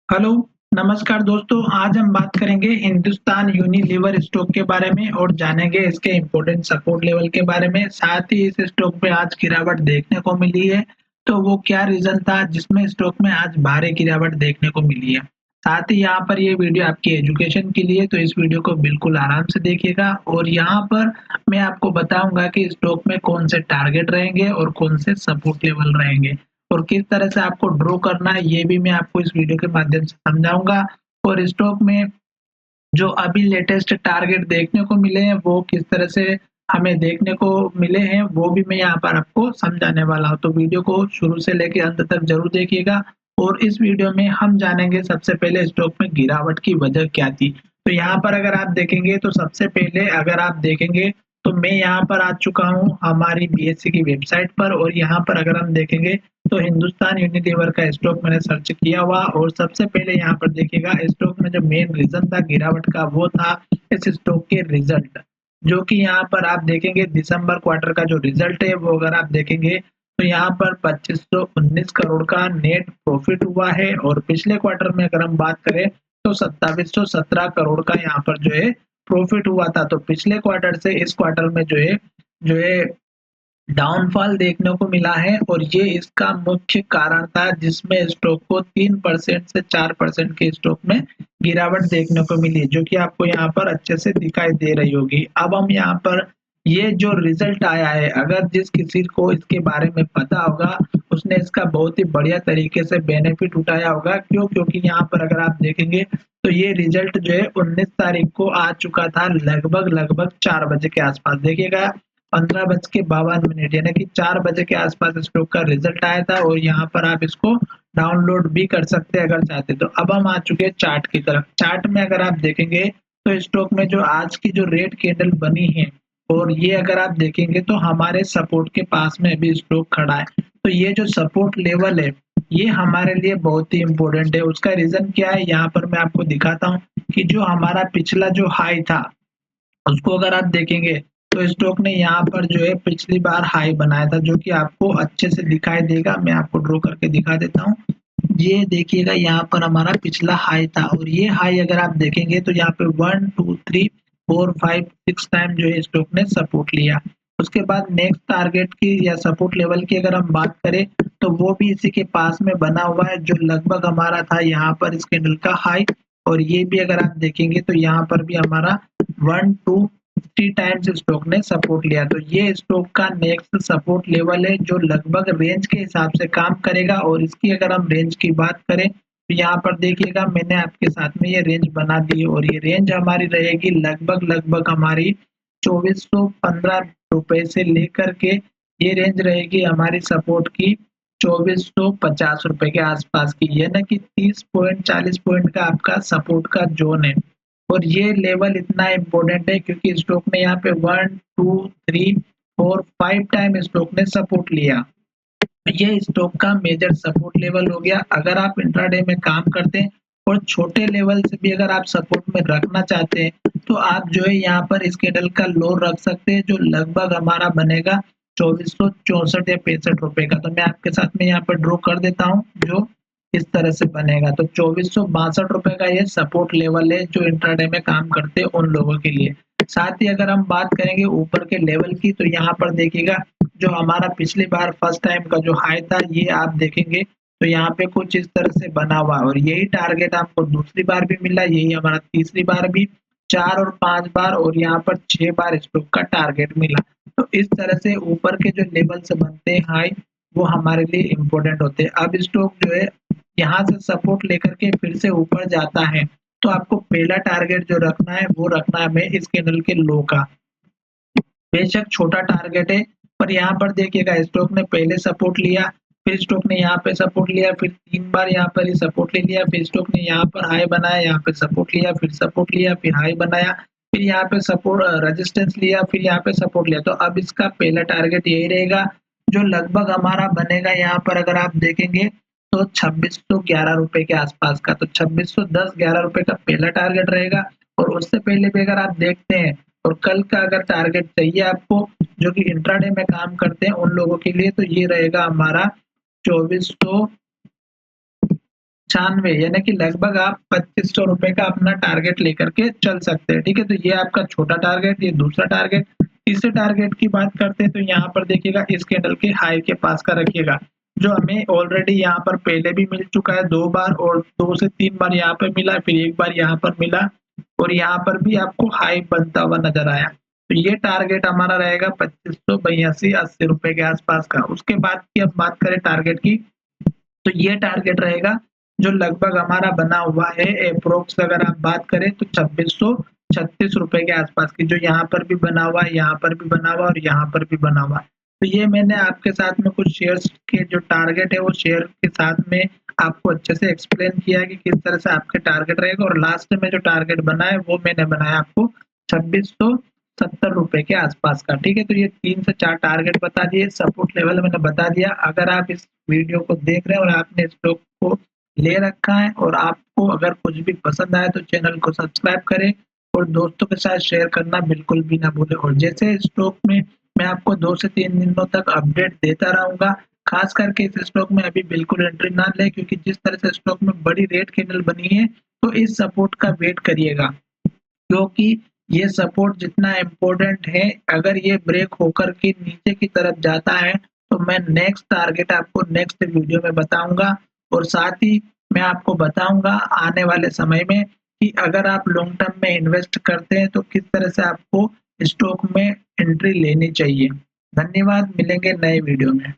Hello, नमस्कार दोस्तों। आज हम बात करेंगे हिंदुस्तान यूनिलीवर स्टॉक के बारे में और जानेंगे इसके इम्पोर्टेंट सपोर्ट लेवल के बारे में। साथ ही इस स्टॉक पे आज गिरावट देखने को मिली है, तो वो क्या रीज़न था जिसमें स्टॉक में आज भारी गिरावट देखने को मिली है। साथ ही यहाँ पर ये वीडियो आपकी एजुकेशन के लिए, तो इस वीडियो को बिल्कुल आराम से देखिएगा और यहाँ पर मैं आपको बताऊँगा कि स्टॉक में कौन से टारगेट रहेंगे और कौन से सपोर्ट लेवल रहेंगे। और किस तरह से आपको ड्रॉ करना है ये भी मैं आपको इस वीडियो के माध्यम से समझाऊँगा। और स्टॉक में जो अभी लेटेस्ट टारगेट देखने को मिले हैं वो किस तरह से हमें देखने को मिले हैं वो भी मैं यहाँ पर आपको समझाने वाला हूँ। तो वीडियो को शुरू से लेके अंत तक ज़रूर देखिएगा और इस वीडियो में हम जानेंगे सबसे पहले स्टॉक में गिरावट की वजह क्या थी। तो यहाँ पर अगर आप देखेंगे तो सबसे पहले अगर आप देखेंगे तो मैं यहाँ पर आ चुका हूँ हमारी बीएसई की वेबसाइट पर और यहाँ पर अगर हम देखेंगे तो हिंदुस्तान यूनिलीवर का स्टॉक मैंने सर्च किया हुआ और सबसे पहले यहाँ पर देखिएगा स्टॉक में जो मेन रीजन था गिरावट का वो था इस स्टॉक के रिजल्ट, जो कि यहाँ पर आप देखेंगे दिसंबर क्वार्टर का जो रिजल्ट है वो अगर आप देखेंगे तो यहाँ पर 2519 करोड़ का नेट प्रॉफिट हुआ है और पिछले क्वार्टर में अगर हम बात करें तो 2717 करोड़ का यहाँ पर जो है प्रॉफिट हुआ था। तो पिछले क्वार्टर से इस क्वार्टर में जो है डाउनफॉल देखने को मिला है और ये इसका मुख्य कारण था जिसमें स्टॉक को 3% से 4% के स्टॉक में गिरावट देखने को मिली, जो कि आपको यहाँ पर अच्छे से दिखाई दे रही होगी। अब हम यहाँ पर ये जो रिजल्ट आया है अगर जिस किसी को इसके बारे में पता होगा उसने इसका बहुत ही बढ़िया तरीके से बेनिफिट उठाया होगा। क्यों? क्योंकि यहाँ पर अगर आप देखेंगे तो ये रिजल्ट जो है 19 तारीख को आ चुका था लगभग 4 बजे के आसपास। देखिएगा 15:52 यानी कि 4 बजे के आसपास स्टॉक का रिजल्ट आया था और यहाँ पर आप इसको डाउनलोड भी कर सकते हैं अगर चाहते तो। अब हम आ चुके हैं चार्ट की तरफ। चार्ट में अगर आप देखेंगे तो स्टॉक में जो आज की जो रेड कैंडल बनी है और ये अगर आप देखेंगे तो हमारे सपोर्ट के पास में अभी स्टॉक खड़ा है। तो ये जो सपोर्ट लेवल है ये हमारे लिए बहुत ही इम्पोर्टेंट है। उसका रीजन क्या है यहाँ पर मैं आपको दिखाता हूँ कि जो हमारा पिछला जो हाई था उसको अगर आप देखेंगे तो स्टॉक ने यहाँ पर जो है पिछली बार हाई बनाया था, जो कि आपको अच्छे से दिखाई देगा। मैं आपको ड्रॉ करके दिखा देता हूँ। ये देखिएगा यहाँ पर हमारा पिछला हाई था और ये हाई अगर आप देखेंगे तो यहाँ पे 1 2 3 4 5 6 टाइम जो है स्टॉक ने सपोर्ट लिया। उसके बाद नेक्स्ट टारगेट की या सपोर्ट लेवल की अगर हम बात करें तो वो भी इसी के पास में बना हुआ है, जो लगभग हमारा था यहाँ पर इस कैंडल का हाई। और ये भी अगर आप देखेंगे तो यहाँ पर भी हमारा 1 2 3 टाइम्स स्टॉक ने सपोर्ट लिया। तो ये स्टॉक का नेक्स्ट सपोर्ट लेवल है जो लगभग रेंज के हिसाब से काम करेगा। और इसकी अगर हम रेंज की बात करें तो यहाँ पर देखिएगा मैंने आपके साथ में ये रेंज बना दी है और ये रेंज हमारी रहेगी लगभग हमारी 2415 रुपए से लेकर के ये रेंज रहेगी हमारी सपोर्ट की 2450 रुपए के आसपास की, यानी कि 30 पॉइंट 40 पॉइंट का आपका सपोर्ट का जोन है। और ये लेवल इतना इम्पोर्टेंट है क्योंकि स्टॉक ने यहाँ पे 1 2 3 4 5 टाइम स्टॉक ने सपोर्ट लिया। ये स्टॉक का मेजर सपोर्ट लेवल हो गया। अगर आप इंट्राडे में काम करते हैं और छोटे लेवल से भी अगर आप सपोर्ट में रखना चाहते हैं तो आप जो है यहाँ पर इस कैंडल का लो रख सकते हैं, जो लगभग हमारा बनेगा 2464 या 65 रुपए का। तो मैं आपके साथ में यहाँ पर ड्रॉ कर देता हूँ जो इस तरह से बनेगा। तो 2462 रुपए का ये सपोर्ट लेवल है जो इंट्राडे में काम करते हैं उन लोगों के लिए। साथ ही अगर हम बात करेंगे ऊपर के लेवल की तो यहाँ पर देखिएगा जो हमारा पिछली बार फर्स्ट टाइम का जो हाई था ये आप देखेंगे तो यहाँ पे कुछ इस तरह से बना हुआ और यही टारगेट आपको दूसरी बार भी मिला, यही हमारा तीसरी बार भी 4 और 5 बार और यहाँ पर 6 बार स्टॉक का टारगेट मिला। तो इस तरह से ऊपर के जो लेवल से बनते हैं हाई वो हमारे लिए इम्पोर्टेंट होते हैं। अब स्टॉक जो है यहाँ से सपोर्ट लेकर के फिर से ऊपर जाता है तो आपको पहला टारगेट जो रखना है वो रखना है हमें इस कैंडल के लो का। बेशक छोटा टारगेट है पर यहाँ पर देखिएगा स्टॉक ने पहले सपोर्ट लिया, फिर स्टॉक ने यहाँ पे सपोर्ट लिया, फिर 3 बार यहाँ पर ही सपोर्ट ले लिया, फिर स्टॉक ने यहाँ पर हाई बनाया, यहाँ पे सपोर्ट लिया, फिर सपोर्ट लिया, फिर हाई बनाया, फिर यहाँ पे सपोर्ट रेजिस्टेंस लिया, फिर यहाँ पे सपोर्ट लिया। तो अब इसका पहला टारगेट यही रहेगा जो लगभग हमारा बनेगा यहाँ पर अगर आप देखेंगे तो 2611 रुपए के आसपास का। तो 2610-11 रुपए का पहला टारगेट रहेगा। और उससे पहले भी अगर आप देखते हैं और कल का अगर टारगेट चाहिए आपको जो कि इंट्राडे में काम करते हैं उन लोगों के लिए तो ये रहेगा हमारा 2400 96 यानी कि लगभग आप 2500 रुपए का अपना टारगेट लेकर के चल सकते हैं। ठीक है, तो ये आपका छोटा टारगेट, ये दूसरा टारगेट। तीसरे टारगेट की बात करते हैं तो यहाँ पर देखिएगा इस कैंडल के हाई के पास का रखिएगा, जो हमें ऑलरेडी यहाँ पर पहले भी मिल चुका है 2 बार, और 2 से 3 बार यहाँ पर मिला, फिर 1 बार यहाँ पर मिला, और यहाँ पर भी आपको हाई बनता हुआ नजर आया। तो ये टारगेट हमारा रहेगा 2582-80 रुपए के आसपास का। उसके बाद की अब बात करें टारगेट की, तो ये टारगेट रहेगा जो लगभग हमारा बना हुआ है एप्रोक्स, अगर आप बात करें तो 2636 रुपए के आसपास की, जो यहाँ पर भी बना हुआ है, यहाँ पर भी बना हुआ है और यहाँ पर भी बना हुआ है। तो ये मैंने आपके साथ में कुछ शेयर्स के जो टारगेट है वो शेयर के साथ में आपको अच्छे से एक्सप्लेन किया है कि किस तरह से आपके टारगेट रहेगा, और लास्ट में जो टारगेट बना है वो मैंने बनाया आपको 2670 रुपए के आसपास का। ठीक है, तो ये 3 से 4 टारगेट बता दिए, सपोर्ट लेवल मैंने बता दिया। अगर आप इस वीडियो को देख रहे हैं और आपने स्टॉक को ले रखा है और आपको अगर कुछ भी पसंद आए तो चैनल को सब्सक्राइब करें और दोस्तों के साथ शेयर करना बिल्कुल भी ना भूलें। और जैसे स्टॉक में मैं आपको 2 से 3 दिनों तक अपडेट देता रहूंगा। खास करके इस स्टॉक में अभी बिल्कुल एंट्री ना लें, क्योंकि जिस तरह से स्टॉक में बड़ी रेड कैंडल बनी है, तो इस सपोर्ट का वेट करिएगा, क्योंकि ये सपोर्ट जितना इम्पोर्टेंट है, अगर ये ब्रेक होकर के नीचे की तरफ जाता है तो मैं नेक्स्ट टारगेट आपको नेक्स्ट वीडियो में बताऊंगा। और साथ ही मैं आपको बताऊंगा आने वाले समय में कि अगर आप लॉन्ग टर्म में इन्वेस्ट करते हैं तो किस तरह से आपको स्टॉक में एंट्री लेनी चाहिए। धन्यवाद, मिलेंगे नए वीडियो में।